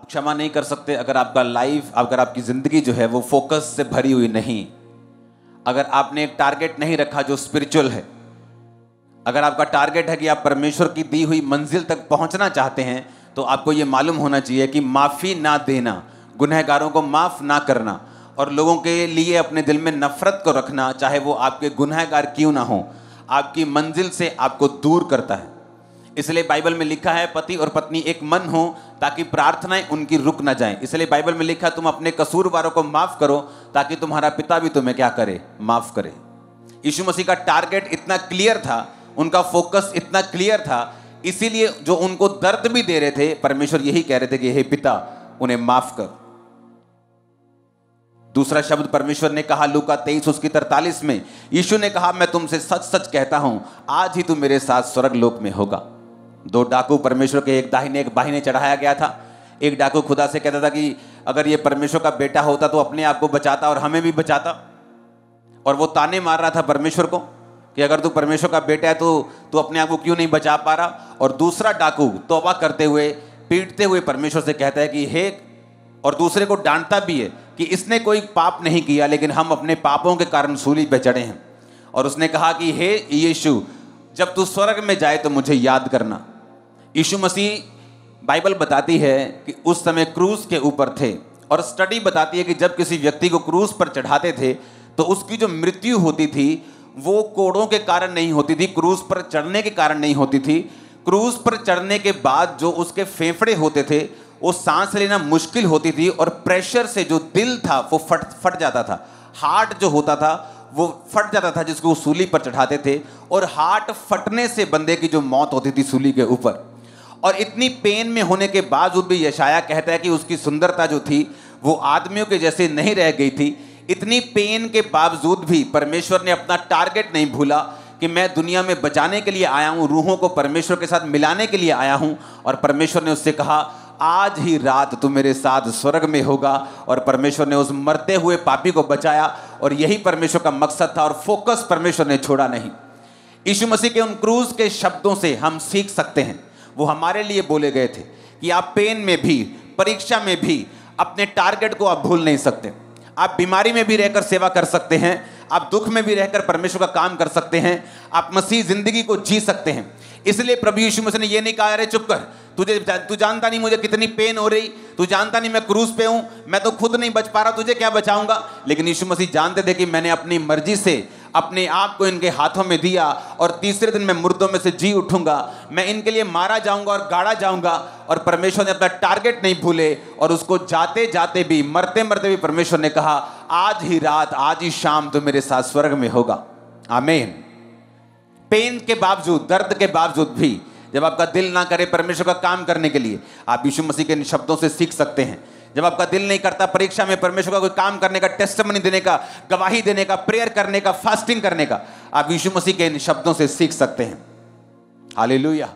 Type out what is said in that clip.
क्षमा नहीं कर सकते अगर आपका लाइफ, अगर आपकी ज़िंदगी जो है वो फोकस से भरी हुई नहीं, अगर आपने एक टारगेट नहीं रखा जो स्पिरिचुअल है, अगर आपका टारगेट है कि आप परमेश्वर की दी हुई मंजिल तक पहुंचना चाहते हैं, तो आपको ये मालूम होना चाहिए कि माफ़ी ना देना, गुनहगारों को माफ़ ना करना और लोगों के लिए अपने दिल में नफ़रत को रखना, चाहे वो आपके गुनहगार क्यों ना हो, आपकी मंजिल से आपको दूर करता है। इसलिए बाइबल में लिखा है पति और पत्नी एक मन हो ताकि प्रार्थनाएं उनकी रुक ना जाएं। इसलिए बाइबल में लिखा तुम अपने कसूरवारों को माफ़ करो ताकि तुम्हारा पिता भी तुम्हें क्या करे, माफ़ करे। यीशु मसीह का टारगेट इतना क्लियर था, उनका फोकस इतना क्लियर था, इसीलिए जो उनको दर्द भी दे रहे थे, परमेश्वर यही कह रहे थे कि हे पिता उन्हें माफ कर। दूसरा शब्द परमेश्वर ने कहा लूका 23:43 में, यीशु ने कहा मैं तुमसे सच सच कहता हूं आज ही तू मेरे साथ स्वर्ग लोक में होगा। 2 डाकू परमेश्वर के एक दाहिने एक बाहिने चढ़ाया गया था। एक डाकू खुदा से कहता था कि अगर ये परमेश्वर का बेटा होता तो अपने आप को बचाता और हमें भी बचाता, और वो ताने मार रहा था परमेश्वर को कि अगर तू परमेश्वर का बेटा है तो तू अपने आप को क्यों नहीं बचा पा रहा। और दूसरा डाकू तौबा करते हुए, पीटते हुए परमेश्वर से कहता है कि हे, और दूसरे को डांटता भी है कि इसने कोई पाप नहीं किया लेकिन हम अपने पापों के कारण सूली पे चढ़े हैं। और उसने कहा कि हे यीशु, जब तू स्वर्ग में जाए तो मुझे याद करना। यीशु मसीह, बाइबल बताती है कि उस समय क्रूस के ऊपर थे, और स्टडी बताती है कि जब किसी व्यक्ति को क्रूस पर चढ़ाते थे तो उसकी जो मृत्यु होती थी वो कोड़ों के कारण नहीं होती थी, क्रूस पर चढ़ने के कारण नहीं होती थी। क्रूस पर चढ़ने के बाद जो उसके फेफड़े होते थे वो सांस लेना मुश्किल होती थी, और प्रेशर से जो दिल था वो फट जाता था। हार्ट जो होता था वो फट जाता था जिसको वो सूली पर चढ़ाते थे, और हार्ट फटने से बंदे की जो मौत होती थी सूली के ऊपर। और इतनी पेन में होने के बावजूद भी यशाया कहता है कि उसकी सुंदरता जो थी वो आदमियों के जैसे नहीं रह गई थी। इतनी पेन के बावजूद भी परमेश्वर ने अपना टारगेट नहीं भूला कि मैं दुनिया में बचाने के लिए आया हूँ, रूहों को परमेश्वर के साथ मिलाने के लिए आया हूँ। और परमेश्वर ने उससे कहा आज ही रात तू मेरे साथ स्वर्ग में होगा। और परमेश्वर ने उस मरते हुए पापी को बचाया, और यही परमेश्वर का मकसद था, और फोकस परमेश्वर ने छोड़ा नहीं। यीशु मसीह के उन क्रूज के शब्दों से हम सीख सकते हैं, वो हमारे लिए बोले गए थे कि आप पेन में भी, परीक्षा में भी अपने टारगेट को आप भूल नहीं सकते। आप बीमारी में भी रहकर सेवा कर सकते हैं, आप दुख में भी रहकर परमेश्वर का काम कर सकते हैं, आप मसीह जिंदगी को जी सकते हैं। इसलिए प्रभु यीशु मसीह ने ये नहीं कहा अरे चुप कर, तू जानता नहीं मुझे कितनी पेन हो रही, तू जानता नहीं मैं क्रूज पे हूं, मैं तो खुद नहीं बच पा रहा, तुझे क्या बचाऊंगा। लेकिन यीशु मसीह जानते थे कि मैंने अपनी मर्जी से अपने आप को इनके हाथों में दिया, और तीसरे दिन मैं मुर्दों में से जी उठूंगा, मैं इनके लिए मारा जाऊंगा और गाड़ा जाऊंगा। और परमेश्वर ने अपना टारगेट नहीं भूले, और उसको जाते जाते भी, मरते मरते भी परमेश्वर ने कहा आज ही रात, आज ही शाम तो मेरे साथ स्वर्ग में होगा। आमीन। पेन के बावजूद, दर्द के बावजूद भी जब आपका दिल ना करे परमेश्वर का काम करने के लिए, आप यीशु मसीह के इन शब्दों से सीख सकते हैं। जब आपका दिल नहीं करता परीक्षा में परमेश्वर का कोई काम करने का, टेस्टिमनी देने का, गवाही देने का, प्रेयर करने का, फास्टिंग करने का, आप यीशु मसीह के इन शब्दों से सीख सकते हैं। हालेलुया।